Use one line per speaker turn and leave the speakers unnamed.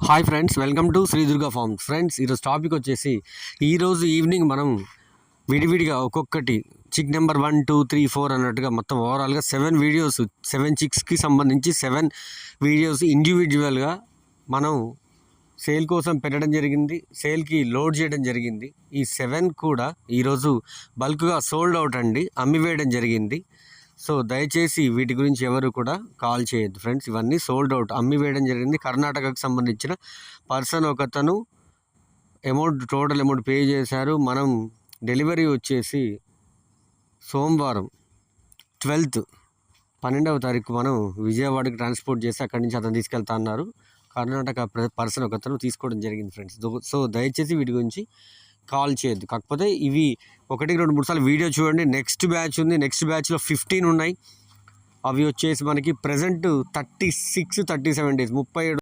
Hi friends, welcome to Sri Durga Farms. Friends, ఈరోజు topic వచ్చేసి ఈరోజు ఈవినింగ్ మనం విడివిడిగా ఒక్కొక్కటి చిక్ నెంబర్ 1, 2, 3, 4 అన్నట్టుగా మొత్తం ఓవరాల్గా 7 వీడియోస్, 7 చిక్స్కి సంబంధించి 7 వీడియోస్ ఇండివిజువల్గా మనం సేల్ కోసం పెట్టడం జరిగింది, సేల్కి లోడ్ చేయడం జరిగింది. ఈ 7 కూడా ఈరోజు బల్క్గా సోల్డ్ అవుట్ అండి, అమ్మివేయడం జరిగింది. సో దయచేసి వీటి గురించి ఎవరు కూడా కాల్ చేయొద్దు ఫ్రెండ్స్. ఇవన్నీ సోల్డ్ అవుట్, అమ్మి వేయడం జరిగింది. కర్ణాటకకు సంబంధించిన పర్సన్ ఒకతను టోటల్ అమౌంట్ పే చేశారు. మనం డెలివరీ వచ్చేసి సోమవారం 12వ తారీఖు మనం విజయవాడకి ట్రాన్స్పోర్ట్ చేసి అక్కడి నుంచి అతను తీసుకెళ్తా అన్నారు. కర్ణాటక పర్సన్ ఒకతను తీసుకోవడం జరిగింది ఫ్రెండ్స్. సో దయచేసి వీటి గురించి కాల్ చేయొద్దు. కాకపోతే ఇవి 1, 2, 3 సార్లు వీడియో చూడండి. నెక్స్ట్ బ్యాచ్ ఉంది, నెక్స్ట్ బ్యాచ్లో 15 ఉన్నాయి. అవి వచ్చేసి మనకి ప్రజెంట్ 36, 37 డేస్ 37